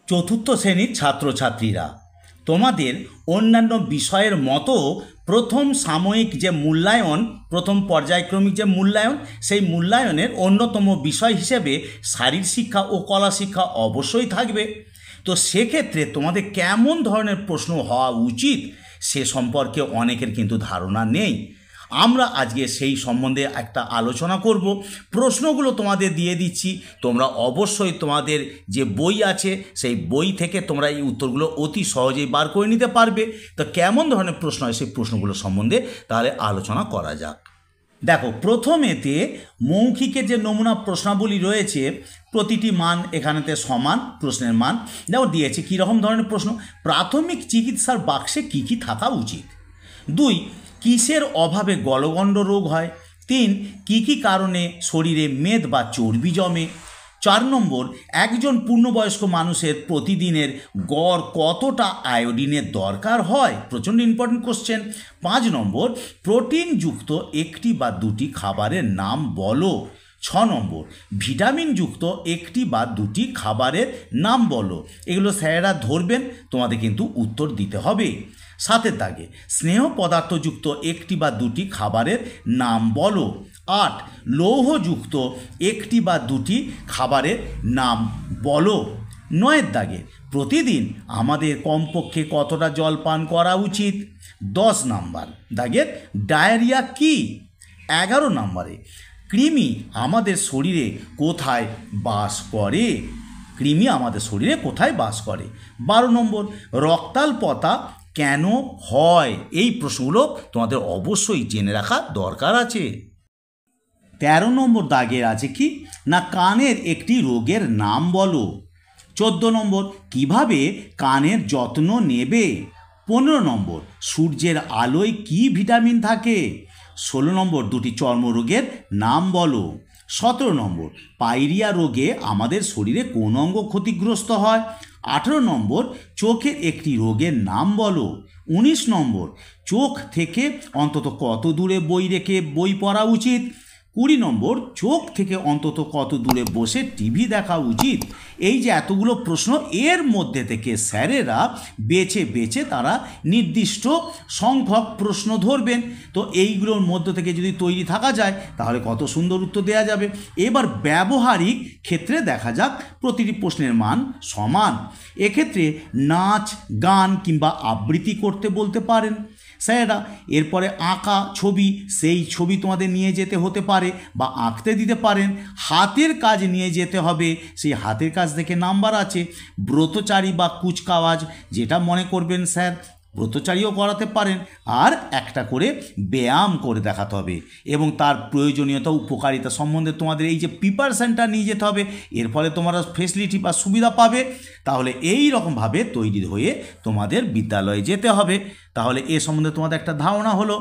চতুর্থ শ্রেণীর ছাত্রছাত্রীরা, তোমাদের অন্যান্য বিষয়ের মতো প্রথম সাময়িক যে মূল্যায়ন, প্রথম পর্যায়ক্রমিক যে মূল্যায়ন, সেই মূল্যায়নের অন্যতম বিষয় হিসেবে শারীর শিক্ষা ও কলা শিক্ষা অবশ্যই থাকবে। তো সেক্ষেত্রে তোমাদের কেমন ধরনের প্রশ্ন হওয়া উচিত সে সম্পর্কে অনেকের কিন্তু ধারণা নেই। আমরা আজকে সেই সম্বন্ধে একটা আলোচনা করব। প্রশ্নগুলো তোমাদের দিয়ে দিচ্ছি, তোমরা অবশ্যই তোমাদের যে বই আছে সেই বই থেকে তোমরা এই উত্তরগুলো অতি সহজেই বার করে নিতে পারবে। তো কেমন ধরনের প্রশ্ন হয় সেই প্রশ্নগুলো সম্বন্ধে তাহলে আলোচনা করা যাক। দেখো, প্রথমেতে মৌখিকের যে নমুনা প্রশ্নাবলী রয়েছে, প্রতিটি মান এখানেতে সমান প্রশ্নের মান। দেখো দিয়েছে কীরকম ধরনের প্রশ্ন। প্রাথমিক চিকিৎসার বাক্সে কী কী থাকা উচিত? 2, কিসের অভাবে গলগণ্ড রোগ হয়? 3, কী কী কারণে শরীরে মেদ বা চর্বি জমে? 4 নম্বর, একজন পূর্ণবয়স্ক মানুষের প্রতিদিনের গড় কতটা আয়োডিনের দরকার হয়? প্রচণ্ড ইম্পর্টেন্ট কোশ্চেন। 5 নম্বর, প্রোটিনযুক্ত একটি বা দুটি খাবারের নাম বলো। 6 নম্বর, ভিটামিনযুক্ত একটি বা দুটি খাবারের নাম বলো। এগুলো স্যারেরা ধরবেন, তোমাদের কিন্তু উত্তর দিতে হবে। 7 দাগে, স্নেহ পদার্থযুক্ত একটি বা দুটি খাবারের নাম বলো। 8, লৌহযুক্ত একটি বা দুটি খাবারের নাম বলো। 9 দাগে, প্রতিদিন আমাদের কমপক্ষে কতটা জল পান করা উচিত? 10 নম্বর দাগের, ডায়রিয়া কি? 11 নম্বরে, কৃমি আমাদের শরীরে কোথায় বাস করে? কৃমি আমাদের শরীরে কোথায় বাস করে? 12 নম্বর, রক্তাল্পতা কেন হয়? এই প্রশ্নগুলো তোমাদের অবশ্যই জেনে রাখা দরকার আছে। 13 নম্বর দাগের আছে কি না, কানের একটি রোগের নাম বলো। 14 নম্বর, কিভাবে কানের যত্ন নেবে? 15 নম্বর, সূর্যের আলোয় কি ভিটামিন থাকে? 16 নম্বর, দুটি চর্মরোগের নাম বলো। 17 নম্বর, পাইরিয়া রোগে আমাদের শরীরে কোন অঙ্গ ক্ষতিগ্রস্ত হয়? 18 নম্বর, চোখের একটি রোগের নাম বলো। 19 নম্বর, চোখ থেকে অন্তত কত দূরে বই রেখে বই পড়া উচিত? 20 নম্বর, চোখ থেকে অন্তত কত দূরে বসে টিভি দেখা উচিত? এই যে এতগুলো প্রশ্ন, এর মধ্যে থেকে স্যারেরা বেছে বেছে তারা নির্দিষ্ট সংখ্যক প্রশ্ন ধরবেন। তো এইগুলোর মধ্যে থেকে যদি তৈরি থাকা যায় তাহলে কত সুন্দর উত্তর দেওয়া যাবে। এবার ব্যবহারিক ক্ষেত্রে দেখা যাক, প্রতিটি প্রশ্নের মান সমান। এক্ষেত্রে নাচ, গান কিংবা আবৃত্তি করতে বলতে পারেন স্যারেরা। এরপরে আঁকা ছবি, সেই ছবি তোমাদের নিয়ে যেতে হতে পারে বা আঁকতে দিতে পারেন। হাতের কাজ নিয়ে যেতে হবে, সেই হাতের কাজ থেকে নাম্বার আছে। ব্রতচারী বা কুচকাওয়াজ, যেটা মনে করবেন স্যার ব্রতচারীও করাতে পারেন। আর একটা করে ব্যায়াম করে দেখাতে হবে এবং তার প্রয়োজনীয়তা উপকারিতা সম্বন্ধে তোমাদের এই যে প্রিপারেশনটা নিয়ে যেতে হবে। এর ফলে তোমরা ফেসিলিটি বা সুবিধা পাবে। তাহলে এই রকমভাবে তৈরি হয়ে তোমাদের বিদ্যালয়ে যেতে হবে। তাহলে এ সম্বন্ধে তোমাদের একটা ধারণা হলো।